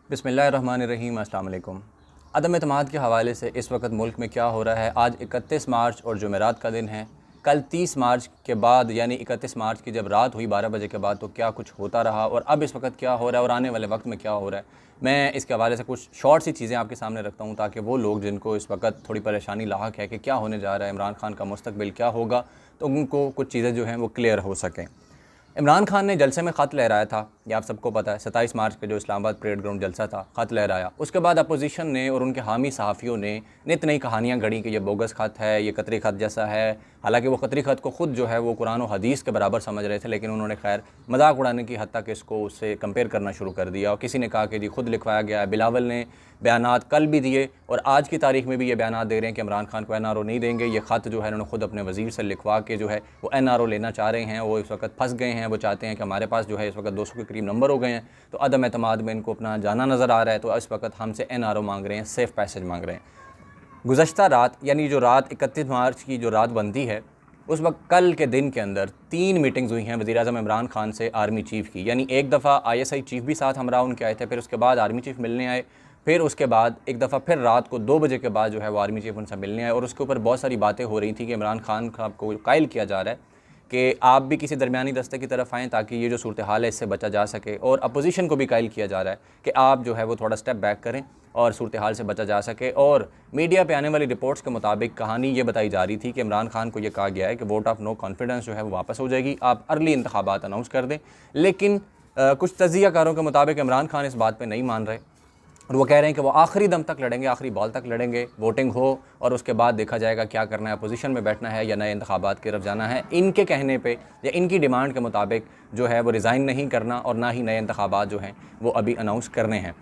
बिस्मिल्लाहिर्रहमानिर्रहीम। अस्सलाम वालेकुम। अदम एतमाद के हवाले से इस वक्त मुल्क में क्या हो रहा है। आज 31 मार्च और जुमेरात का दिन है। कल 30 मार्च के बाद यानी 31 मार्च की जब रात हुई 12 बजे के बाद तो क्या कुछ होता रहा और अब इस वक्त क्या हो रहा है और आने वाले वक्त में क्या हो रहा है, मैं इसके हवाले से कुछ शॉर्ट सी चीज़ें आपके सामने रखता हूँ ताकि वो लोग जिनको इस वक्त थोड़ी परेशानी लाहक है कि क्या होने जा रहा है, इमरान खान का मुस्तकबिल क्या होगा, तो उनको कुछ चीज़ें जो हैं वो क्लियर हो सकें। इमरान खान ने जलसे में ख़त लहराया था, ये आप सबको पता है। 27 मार्च के जो इस्लामाबाद परेड ग्राउंड जलसा था, ख़त लहराया। उसके बाद अपोजिशन ने और उनके हामी सहाफ़ियों ने नित नई कहानियाँ गढ़ी कि ये बोगस ख़त है, ये कतरी ख़त जैसा है। हालांकि वो कतरी ख़त को ख़ुद जो है वो कुरान और हदीस के बराबर समझ रहे थे, लेकिन उन्होंने खैर मजाक उड़ाने की हद तक इसको उससे कंपेयर करना शुरू कर दिया। और किसी ने कहा कि जी ख़ुद लिखवाया गया है। बिलावल ने बयानात कल भी दिए और आज की तारीख में भी ये बयानात दे रहे हैं कि इमरान खान को NRO नहीं देंगे। ये ख़त जो है इन्होंने ख़ुद अपने वज़ीर से लिखवा के जो है वो NRO लेना चाह रहे हैं। वो इस वक्त फंस गए हैं। वो चाहते हैं कि हमारे पास जो है इस वक्त 200 के करीब नंबर हो गए हैं, तो अदम एतमाद में इनको अपना जाना नज़र आ रहा है। तो इस वक्त हमसे NRO मांग रहे हैं, सेफ़ पैसेज मांग रहे हैं। गुज़श्ता रात यानी जो रात 31 मार्च की जो रात बनती है, उस वक्त कल के दिन के अंदर 3 मीटिंग्स हुई हैं वज़ीर-ए-आज़म इमरान खान से आर्मी चीफ़ की। यानी एक दफ़ा ISI चीफ़ भी साथ हमरा उनके आए थे, फिर उसके बाद आर्मी चीफ़ मिलने आए, फिर उसके बाद एक दफ़ा फिर रात को 2 बजे के बाद जो है वो आर्मी चीफ़ उनसे मिलने आए। और उसके ऊपर बहुत सारी बातें हो रही थी कि इमरान खान साहब को कायल किया जा रहा है कि आप भी किसी दरमियानी दस्ते की तरफ आएँ ताकि ये जो सूरत हाल है इससे बचा जा सके। और अपोजिशन को भी कायल किया जा रहा है कि आप जो है वो थोड़ा स्टेप बैक करें और सूरत हाल से बचा जा सके। और मीडिया पे आने वाली रिपोर्ट्स के मुताबिक कहानी ये बताई जा रही थी कि इमरान खान को ये कहा गया है कि वोट ऑफ नो कॉन्फिडेंस जो है वो वापस हो जाएगी, आप अर्ली इंतखाबात अनाउंस कर दें। लेकिन कुछ तजियाकारों के मुताबिक इमरान खान इस बात पर नहीं मान रहे और वो कह रहे हैं कि वो आखिरी दम तक लड़ेंगे, आखिरी बॉल तक लड़ेंगे, वोटिंग हो और उसके बाद देखा जाएगा क्या करना है, अपोजिशन में बैठना है या नए इंतखाबात की तरफ जाना है। इनके कहने पे या इनकी डिमांड के मुताबिक जो है वो रिज़ाइन नहीं करना और ना ही नए इंतखाबात जो हैं वो अभी अनाउंस करने हैं।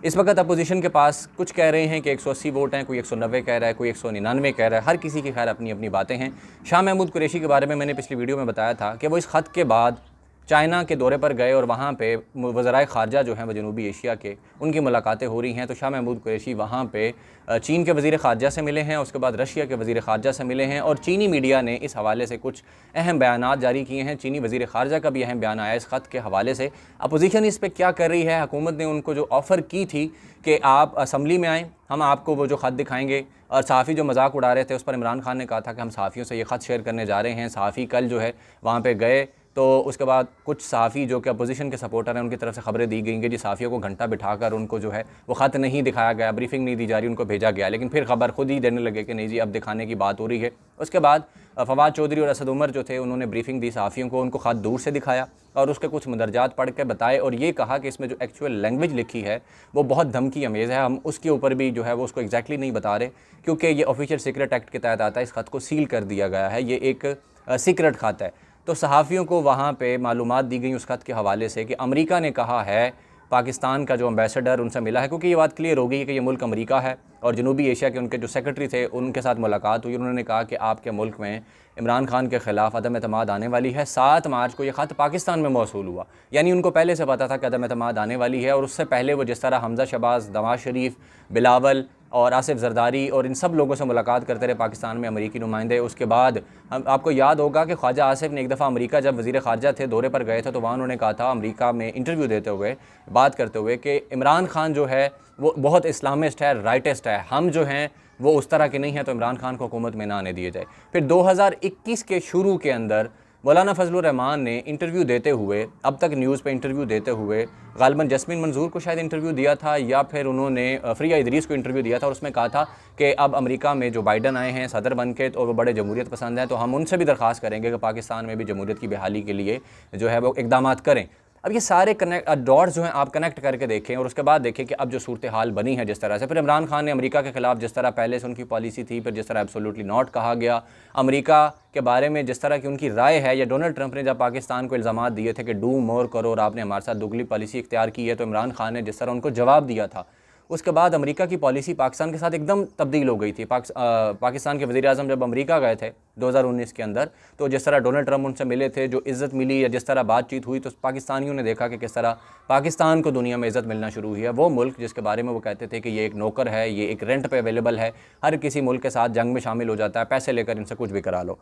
इस वक्त अपोजिशन के पास कुछ कह रहे हैं कि 180 वोट हैं, कोई 190 कह रहा है, कोई 199 कह रहा है। हर किसी की खैर अपनी अपनी बातें हैं। शाह महमूद कुरैशी के बारे में मैंने पिछली वीडियो में बताया था कि वो इस ख़त के बाद चाइना के दौरे पर गए और वहाँ पे वज़राए ख़ारजा जो हैं वो जनूबी एशिया के, उनकी मुलाकातें हो रही हैं। तो शाह महमूद कुरैशी वहाँ पे चीन के वज़ीर ख़ारजा से मिले हैं, उसके बाद रशिया के वज़ीर ख़ारजा से मिले हैं और चीनी मीडिया ने इस हवाले से कुछ अहम बयानात जारी किए हैं। चीनी वज़ीर ख़ारजा का भी अहम बयान आया इस ख़त के हवाले से। अपोजिशन इस पर क्या कर रही है, हुकूमत ने उनको जो ऑफ़र की थी कि आप असम्बली में आएँ, हम आपको वो जो ख़त दिखाएँगे। और सहाफ़ी जो मजाक उड़ा रहे थे उस पर इमरान खान ने कहा था कि हम सहाफ़ियों से ये ख़त शेयर करने जा रहे हैं। सहाफ़ी कल जो है वहाँ पर गए तो उसके बाद कुछ सहाफ़ी जो कि अपोजिशन के सपोर्टर हैं उनकी तरफ से खबरें दी गई कि जी सहाफ़ियों को घंटा बिठाकर उनको जो है वो ख़त नहीं दिखाया गया, ब्रीफिंग नहीं दी जा रही, उनको भेजा गया। लेकिन फिर खबर खुद ही देने लगे कि नहीं जी अब दिखाने की बात हो रही है। उसके बाद फवाद चौधरी और असद उमर जो थे उन्होंने ब्रीफिंग दी सहाफ़ियों को, उनको ख़त दूर से दिखाया और उसके कुछ मंदरजात पढ़ के बताए और ये कहा कि इसमें जो एक्चुअल लैंग्वेज लिखी है वो बहुत धमकी अमेज़ है। हम उसके ऊपर भी जो है वो उसको एग्जैक्टली नहीं बता रहे क्योंकि ये ऑफिशियल सीक्रेट एक्ट के तहत आता है। इस ख़त को सील कर दिया गया है, ये एक सीक्रेट ख़त है। तो सहाफ़ियों को वहाँ पे मालूमात दी गई उस ख़त के हवाले से कि अमेरिका ने कहा है, पाकिस्तान का जो एम्बेसडर उनसे मिला है, क्योंकि ये बात क्लियर हो गई कि ये मुल्क अमेरिका है और जनूबी एशिया के उनके जो सेक्रेटरी थे उनके साथ मुलाकात हुई। उन्होंने कहा कि आपके मुल्क में इमरान खान के ख़िलाफ़ अदम एतमाद आने वाली है। 7 मार्च को ये ख़त पाकिस्तान में मौसूल हुआ, यानी उनको पहले से पता था कि अदम एतमाद आने वाली है। और उससे पहले वो जिस तरह हमज़ा शहबाज, नवाज़ शरीफ, बिलावल और आसिफ जरदारी और इन सब लोगों से मुलाकात करते रहे पाकिस्तान में अमेरिकी नुमाइंदे। उसके बाद हम आपको याद होगा कि ख्वाजा आसिफ ने एक दफ़ा अमेरिका जब वज़ीर ख़ारजा थे दौरे पर गए थे तो वहाँ उन्होंने कहा था अमेरिका में इंटरव्यू देते हुए, बात करते हुए कि इमरान खान जो है वो बहुत इस्लामिस्ट है, राइटिस्ट है, हम जो हैं वो उस तरह के नहीं हैं, तो इमरान खान को हुकूमत में ना आने दिए जाए। फिर 2021 के शुरू के अंदर मौलाना फजलुर रहमान ने इंटरव्यू देते हुए, अब तक न्यूज़ पे इंटरव्यू देते हुए गालिबन जस्मिन मंजूर को शायद इंटरव्यू दिया था या फिर उन्होंने फ़रिया इदरीस को इंटरव्यू दिया था और उसमें कहा था कि अब अमेरिका में जो बाइडन आए हैं सदर बन के और वो बड़े जमहूरियत पसंद हैं, तो हम उनसे भी दरख्वास्त करेंगे कि पाकिस्तान में भी जमहूरियत की बहाली के लिए जो है वो इकदाम करें। अब ये सारे डॉट्स जो हैं आप कनेक्ट करके देखें और उसके बाद देखें कि अब जो सूरत हाल बनी है जिस तरह से। फिर इमरान खान ने अमेरिका के ख़िलाफ़ जिस तरह पहले से उनकी पॉलिसी थी, फिर जिस तरह एब्सोल्युटली नॉट कहा गया, अमेरिका के बारे में जिस तरह की उनकी राय है, या डोनाल्ड ट्रंप ने जब पाकिस्तान को इल्ज़ामात दिए थे कि डू मोर करो और आपने हमारे साथ दुगली पॉलिसी इख्तियार की है, तो इमरान खान ने जिस तरह उनको जवाब दिया था, उसके बाद अमेरिका की पॉलिसी पाकिस्तान के साथ एकदम तब्दील हो गई थी। पाकिस्तान के वज़ीर-ए-आज़म जब अमेरिका गए थे 2019 के अंदर, तो जिस तरह डोनाल्ड ट्रंप उनसे मिले थे, जो इज़्ज़त मिली या जिस तरह बातचीत हुई, तो पाकिस्तानियों ने देखा कि किस तरह पाकिस्तान को दुनिया में इज़्ज़त मिलना शुरू हुई है। वो मुल्क जिसके बारे में वो कहते थे कि ये एक नौकर है, ये एक रेंट पे अवेलेबल है, हर किसी मुल्क के साथ जंग में शामिल हो जाता है, पैसे लेकर इनसे कुछ भी करा लो।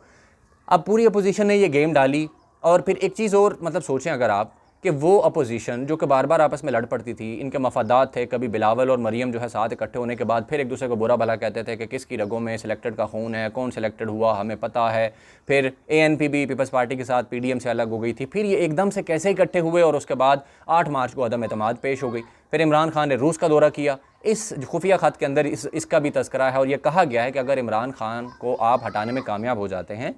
अब पूरी अपोजिशन ने ये गेम डाली। और फिर एक चीज़ और मतलब सोचें अगर आप कि वो अपोजिशन जो कि बार बार आपस में लड़ पड़ती थी, इनके मफादात थे, कभी बिलावल और मरियम जो है साथ इकट्ठे होने के बाद फिर एक दूसरे को बुरा भला कहते थे कि किसकी रगों में सिलेक्टेड का खून है, कौन सिलेक्टेड हुआ हमें पता है। फिर ANP भी पीपल्स पार्टी के साथ PDM से अलग हो गई थी, फिर ये एकदम से कैसे इकट्ठे हुए और उसके बाद 8 मार्च को अदम एतमाद पेश हो गई। फिर इमरान खान ने रूस का दौरा किया। इस खुफिया खत के अंदर इसका भी तस्करा है और यह कहा गया है कि अगर इमरान खान को आप हटाने में कामयाब हो जाते हैं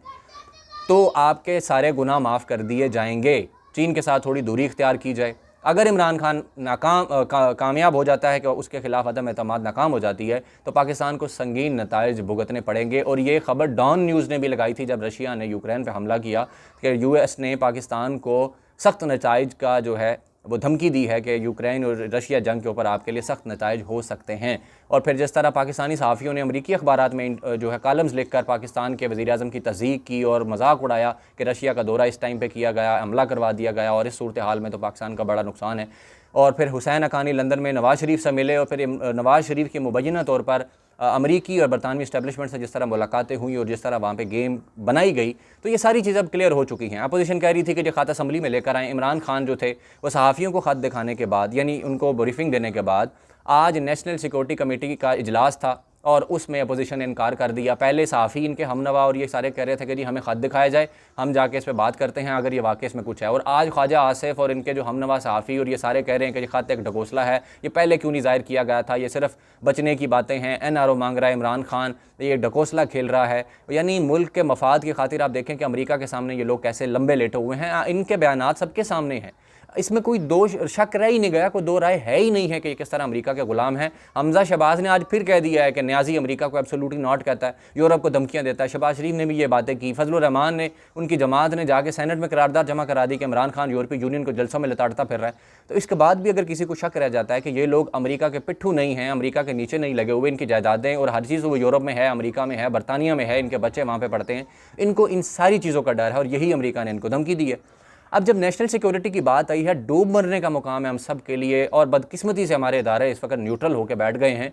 तो आपके सारे गुनाह माफ़ कर दिए जाएंगे, चीन के साथ थोड़ी दूरी इख्तियार की जाए। अगर इमरान खान कामयाब हो जाता है कि उसके खिलाफ अदम एतमाद नाकाम हो जाती है तो पाकिस्तान को संगीन नताइज भुगतने पड़ेंगे। और ये खबर डॉन न्यूज़ ने भी लगाई थी जब रशिया ने यूक्रेन पर हमला किया कि US ने पाकिस्तान को सख्त नताइज का जो है वो धमकी दी है कि यूक्रेन और रशिया जंग के ऊपर आपके लिए सख्त नताइज हो सकते हैं। और फिर जिस तरह पाकिस्तानी सहाफ़ियों ने अमरीकी अखबारात में जो है कॉलम्स लिखकर पाकिस्तान के वज़ीर-ए-आज़म की तज़दीक की और मजाक उड़ाया कि रशिया का दौरा इस टाइम पे किया गया, हमला करवा दिया गया और इस सूरत हाल में तो पाकिस्तान का बड़ा नुकसान है। और फिर हुसैन हक़ानी लंदन में नवाज़ शरीफ से मिले और फिर नवाज़ शरीफ की मुबैना तौर पर अमरीकी और बरतानवी इस्टेब्लिशमेंट से जिस तरह मुलाकातें हुई और जिस तरह वहाँ पे गेम बनाई गई, तो ये सारी चीज़ें अब क्लियर हो चुकी हैं। अपोजिशन कह रही थी कि जो ख़त असम्बली में लेकर आए इमरान खान जो थे वो सहाफ़ियों को ख़त दिखाने के बाद, यानी उनको ब्रीफिंग देने के बाद, आज नेशनल सिक्योरिटी कमेटी का इजलास था और उसमें अपोजिशन ने इनकार कर दिया। पहले सहाफ़ी इनके हमनवा और ये सारे कह रहे थे कि जी हमें ख़त दिखाया जाए, हम जाके इस पर बात करते हैं अगर ये वाकई इसमें कुछ है। और आज ख्वाजा आसिफ और इनके जो हमनवा सहाफ़ी और ये सारे कह रहे हैं कि ये ख़त एक ढकोसला है, ये पहले क्यों नहीं ज़ाहिर किया गया था, ये सिर्फ बचने की बातें हैं, NRO मांग रहा है इमरान खान, ये ढकोसला खेल रहा है। यानी मुल्क के मफाद की खातिर आप देखें कि अमेरिका के सामने ये लोग कैसे लंबे लेटे हुए हैं। इनके बयानात सबके सामने हैं, इसमें कोई दो शक रह ही नहीं गया, कोई दो राय है ही नहीं है कि किस तरह अमेरिका के गुलाम हैं। हमजा शहबाज ने आज फिर कह दिया है कि न्याजी अमेरिका को एब्सोल्युटली नॉट कहता है, यूरोप को धमकियां देता है। शहबाज शरीफ ने भी ये बातें की। फजलुर रहमान ने, उनकी जमात ने जाके सेनेट में करारदाद जमा करा दी कि इमरान खान यूरोपीय यूनियन को जलसों में लताड़ता फिर रहा है। तो इसके बाद भी अगर किसी को शक रह जाता है कि ये लोग अमेरिका के पिट्ठू नहीं हैं, अमेरिका के नीचे नहीं लगे हुए, इनकी जायदादें और हर चीज़ वो यूरोप में है, अमेरिका में है, बरतानिया में है, इनके बच्चे वहाँ पर पढ़ते हैं, इनको इन सारी चीज़ों का डर है और यही अमेरिका ने इनको धमकी दी है। अब जब नेशनल सिक्योरिटी की बात आई है, डूब मरने का मुकाम है हम सब के लिए और बदकिस्मती से हमारे इदारे इस वक्त न्यूट्रल होकर बैठ गए हैं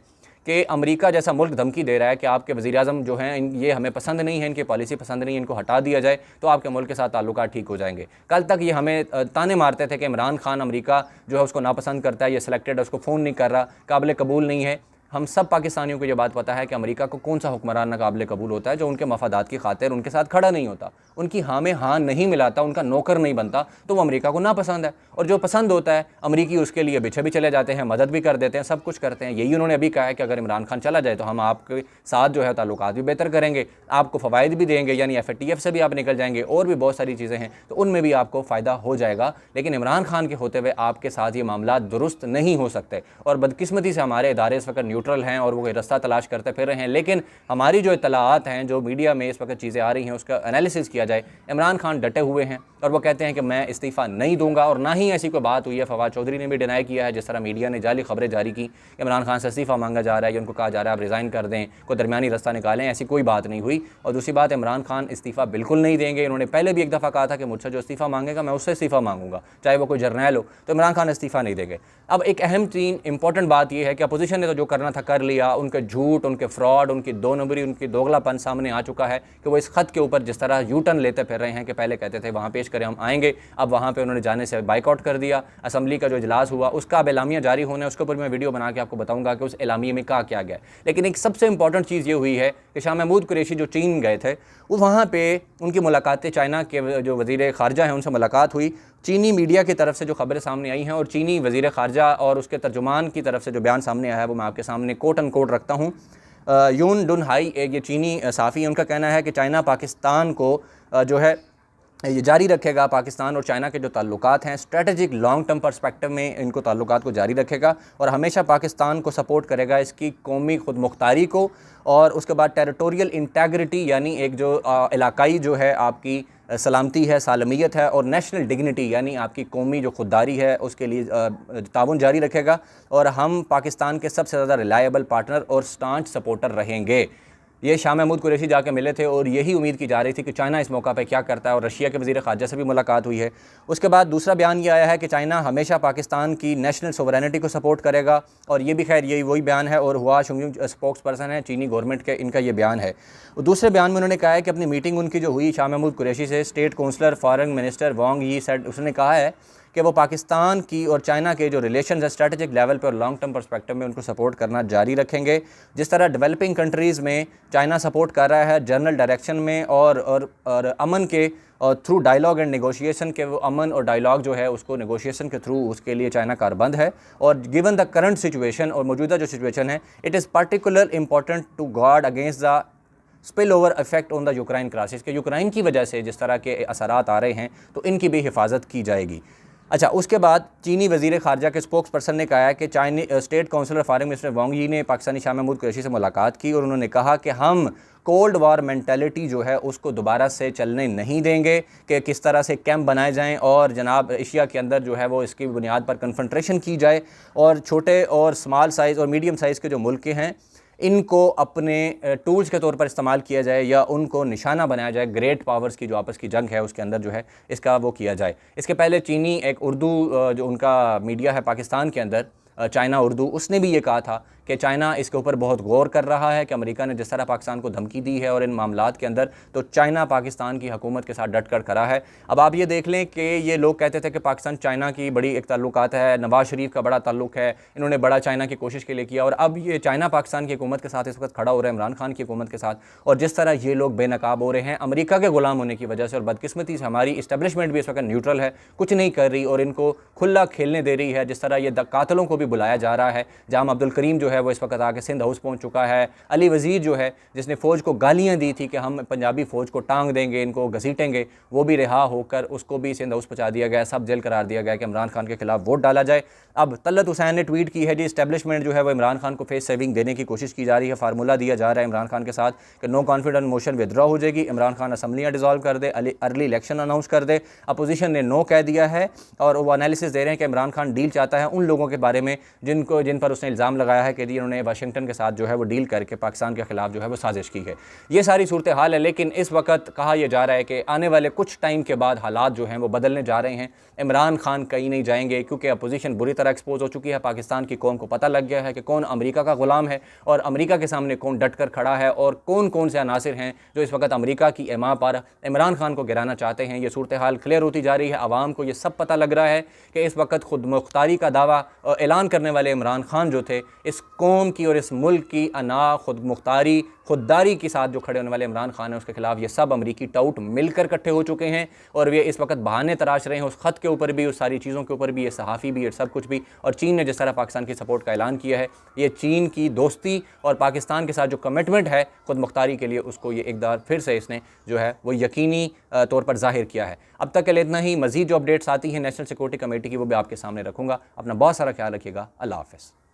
कि अमेरिका जैसा मुल्क धमकी दे रहा है कि आपके वज़ीर-ए-आज़म जो हैं ये हमें पसंद नहीं है, इनकी पॉलिसी पसंद नहीं है, इनको हटा दिया जाए तो आपके मुल्क के साथ ताल्लुकात ठीक हो जाएंगे। कल तक ये हमें ताने मारते थे कि इमरान खान अमेरिका जो है उसको नापसंद करता है, ये सिलेक्टेड है, उसको फ़ोन नहीं कर रहा, काबिल कबूल नहीं है। हम सब पाकिस्तानियों को ये बात पता है कि अमेरिका को कौन सा हुक्मरान नाकाबिल कबूल होता है जो उनके मफादात की खातिर उनके साथ खड़ा नहीं होता, उनकी हाँ में हाँ नहीं मिलाता, उनका नौकर नहीं बनता, तो वो अमेरिका को नापसंद है। और जो पसंद होता है अमेरिकी उसके लिए पीछे भी चले जाते हैं, मदद भी कर देते हैं, सब कुछ करते हैं। यही उन्होंने अभी कहा है कि अगर इमरान खान चला जाए तो हम आपके साथ जो है ताल्लुकात भी बेहतर करेंगे, आपको फ़वाइद भी देंगे, यानी FATF से भी आप निकल जाएंगे और भी बहुत सारी चीज़ें हैं तो उनमें भी आपको फ़ायदा हो जाएगा। लेकिन इमरान खान के होते हुए आपके साथ ये मामला दुरुस्त नहीं हो सकते और बदकिस्मती से हमारे इदारे इस वक्त न्यूट्रल हैं और वो रास्ता तलाश करते फिर रहे हैं। लेकिन हमारी जो इत्तलाआत हैं, जो मीडिया में इस वक्त चीज़ें आ रही हैं, उसका एनालिसिस किया जाए, इमरान खान डटे हुए हैं और वो कहते हैं कि मैं इस्तीफ़ा नहीं दूंगा और ना ही ऐसी कोई बात हुई है। फवाद चौधरी ने भी डिनाई किया है, जिस तरह मीडिया ने जाली खबरें जारी की इमरान खान से इस्तीफ़ा मांगा जा रहा है या उनको कहा जा रहा है आप रिज़ाइन कर दें, कोई दरमियानी रास्ता निकालें, ऐसी कोई बात नहीं हुई। और दूसरी बात, इमरान खान इस्तीफ़ा बिल्कुल नहीं देंगे। इन्होंने पहले भी एक दफ़ा कहा था कि मुझसे जो इस्तीफ़ा मांगेगा मैं उससे इस्तीफ़ा मांगूंगा, चाहे वो कोई जर्नैल हो। तो इमरान खान इस्तीफ़ा नहीं देंगे। अब एक अहम तीन इंपॉर्टेंट बात यह है कि अपोजिशन ने तो जो करना था कर लिया, उनके झूठ, उनके फ्रॉड, उनकी दो नंबरी, उनकी दोगलापन सामने आ चुका है कि वो इस खत के ऊपर जिस तरह यू टर्न लेते फिर रहे हैं कि पहले कहते थे वहाँ पेश करें हम आएंगे, अब वहाँ पे उन्होंने जाने से बाइकआउट कर दिया। असम्बली का जो इजलास हुआ उसका अब एलामिया जारी होना है, उसके ऊपर मैं वीडियो बना के आपको बताऊंगा कि उस एलामिया में कहा क्या गया। लेकिन एक सबसे इंपॉर्टेंट चीज़ ये हुई है कि शाह महमूद कुरैशी जो चीन गए थे वो वहाँ पर उनकी मुलाकातें चाइना के जो वज़ीर ख़ारजा हैं उनसे मुलाकात हुई। चीनी मीडिया की तरफ से जो खबरें सामने आई हैं और चीनी वज़ीर ख़ारजा और उसके तर्जुमान की तरफ से जो बयान सामने आया है वो मैं आपके सामने कोट एंड कोट रखता हूँ। यून डुन हाई एक ये चीनी साफ़ी है, उनका कहना है कि चाइना पाकिस्तान को जो है ये जारी रखेगा, पाकिस्तान और चाइना के जो ताल्लुकात हैं स्ट्रेटजिक लॉन्ग टर्म पर्सपेक्टिव में इनको ताल्लुकात को जारी रखेगा और हमेशा पाकिस्तान को सपोर्ट करेगा, इसकी कौमी खुद मुख्तारी को, और उसके बाद टेरिटोरियल इंटेग्रिटी यानी एक जो इलाकाई जो है आपकी सलामती है, सालमियत है, और नेशनल डिग्निटी यानी आपकी कौमी जो खुददारी है उसके लिए ताउन जारी रखेगा और हम पाकिस्तान के सबसे ज़्यादा रिलायबल पार्टनर और स्टांच सपोर्टर रहेंगे। ये शाह महमूद कुरैशी जाके मिले थे और यही उम्मीद की जा रही थी कि चाइना इस मौका पे क्या करता है, और रशिया के वज़ीर ख़ारजा से भी मुलाकात हुई है। उसके बाद दूसरा बयान ये आया है कि चाइना हमेशा पाकिस्तान की नेशनल सोवरेनिटी को सपोर्ट करेगा, और ये भी खैर यही वही बयान है और हुआ शुंगयुंग स्पोक्स पर्सन है चीनी गवर्नमेंट के, इनका ये बयान है। दूसरे बयान में उन्होंने कहा है कि अपनी मीटिंग उनकी जो हुई शाह महमूद कुरैशी से, स्टेट काउंसलर फॉरेन मिनिस्टर वांग यी सेड, उसने कहा है कि वो पाकिस्तान की और चाइना के जो रिलेशन है स्ट्रेटेजिक लेवल पे और लॉन्ग टर्म पर्सपेक्टिव में उनको सपोर्ट करना जारी रखेंगे। जिस तरह डेवलपिंग कंट्रीज़ में चाइना सपोर्ट कर रहा है जनरल डायरेक्शन में और अमन के और थ्रू डायलॉग एंड नेगोशिएशन के, वो अमन और डायलॉग जो है उसको नेगोशिएशन के थ्रू उसके लिए चाइना कारबंद है। और गिवन द करंट सिचुएशन और मौजूदा जो सिचुएशन है, it is particular important to guard against the spill over effect on the Ukraine crisis, के यूक्रेन की वजह से जिस तरह के असरात आ रहे हैं तो इनकी भी हिफाजत की जाएगी। अच्छा, उसके बाद चीनी वज़ीर ख़ारजा के स्पोक्स पर्सन ने कहा है कि चाइनी स्टेट काउंसिल फॉरेन मिनिस्टर वांग यी ने पाकिस्तानी शाह महमूद कुरैशी से मुलाकात की और उन्होंने कहा कि हम कोल्ड वार मेंटालिटी जो है उसको दोबारा से चलने नहीं देंगे कि किस तरह से कैंप बनाए जाएं और जनाब एशिया के अंदर जो है वो इसकी बुनियाद पर कन्फ्रंट्रेशन की जाए और छोटे और स्मॉल साइज़ और मीडियम साइज़ के जो मुल्क हैं इनको अपने टूल्स के तौर पर इस्तेमाल किया जाए या उनको निशाना बनाया जाए ग्रेट पावर्स की जो आपस की जंग है उसके अंदर जो है इसका वो किया जाए। इसके पहले चीनी एक उर्दू जो उनका मीडिया है पाकिस्तान के अंदर चाइना उर्दू, उसने भी ये कहा था कि चाइना इसके ऊपर बहुत गौर कर रहा है कि अमेरिका ने जिस तरह पाकिस्तान को धमकी दी है और इन मामलात के अंदर, तो चाइना पाकिस्तान की हुकूमत के साथ डट कर खड़ा है। अब आप ये देख लें कि ये लोग कहते थे कि पाकिस्तान चाइना की बड़ी एक ताल्लुकात है, नवाज शरीफ का बड़ा ताल्लुक है, इन्होंने बड़ा चाइना की कोशिश के लिए किया, और अब ये चाइना पाकिस्तान की हुकूमत के साथ इस वक्त खड़ा हो रहा है, इमरान खान की हुकूमत के साथ, और जिस तरह ये लोग बेनकाब हो रहे हैं अमेरिका के गुलाम होने की वजह से, और बदकिस्मती से हमारी इस्टेब्लिशमेंट भी इस वक्त न्यूट्रल है, कुछ नहीं कर रही और इनको खुला खेलने दे रही है। जिस तरह ये कातलों को भी बुलाया जा रहा है, जाम अब्दुल करीम जो है वो इस वक्त आके सिंध हाउस पहुंच चुका है, अली वज़ीर जो है जिसने फ़ौज को गालियां दी थी कि हम पंजाबी फ़ौज को टांग देंगे, इनको घसीटेंगे, वो भी रिहा होकर उसको भी सिंध हाउस पहुंचा दिया गया, सब जेल करार दिया गया कि इमरान खान के खिलाफ वोट डाला जाए। अब तलत हुसैन ने ट्वीट की है जी, इस्टेब्लिशमेंट जो है वो इमरान खान को फेस सेविंग देने की कोशिश की जा रही है, फार्मूला दिया जा रहा है इमरान खान के साथ कि नो कॉन्फिडेंस मोशन विदड्रॉ हो जाएगी, इमरान खान असम्बलियाँ डिज़ोल्व कर दे, अर्ली इलेक्शन अनाउंस कर दे। अपोजिशन ने नो कह दिया है और वो एनालिसिस दे रहे हैं कि इमरान खान डील चाहता है उन लोगों के बारे में जिन पर उसने इल्ज़ाम लगाया है कि इन्होंने वाशिंगटन के साथ जो है वो डील करके पाकिस्तान के खिलाफ जो है वो साजिश की है। ये सारी सूरत हाल है, लेकिन इस वक्त कहा यह जा रहा है कि आने वाले कुछ टाइम के बाद हालात जो हैं वो बदलने जा रहे हैं। इमरान खान कहीं नहीं जाएंगे क्योंकि अपोजिशन बुरी तरह एक्सपोज हो चुकी है, पाकिस्तान की कौम को पता लग गया है कि कौन अमेरिका का गुलाम है और अमेरिका के सामने कौन डट कर खड़ा है और कौन कौन से अनासिर हैं जो इस वक्त अमेरिका की एमा पर इमरान खान को गिराना चाहते हैं। ये सूरत हाल क्लियर होती जा रही है, आवाम को ये सब पता लग रहा है कि इस वक्त खुद मुख्तारी का दावा ऐलान करने वाले इमरान खान जो थे, इस कौम की और इस मुल्क की अना खुद मुख्तारी खुददारी के साथ जो खड़े होने वाले इमरान खान है उसके खिलाफ ये सब अमरीकी टाउट मिलकर इकट्ठे हो चुके हैं और वे इस वक्त बहाने तराश रहे हैं, उस ख़त के ऊपर भी, उस सारी चीज़ों के ऊपर भी, ये सहाफ़ी भी, ये सब कुछ भी। और चीन ने जिस तरह पाकिस्तान की सपोर्ट का ऐलान किया है, ये चीन की दोस्ती और पाकिस्तान के साथ जो कमिटमेंट है खुद मुख्तारी के लिए, उसको ये एक बार फिर से इसने जो है वो यकीनी तौर पर जाहिर किया है। अब तक के लिए इतना ही। मज़ीद जो अपडेट्स आती हैं नेशनल सिक्योरिटी कमेटी की वो भी आपके सामने रखूँगा। अपना बहुत सारा ख्याल रखिएगा। अल्लाह हाफ़िज़।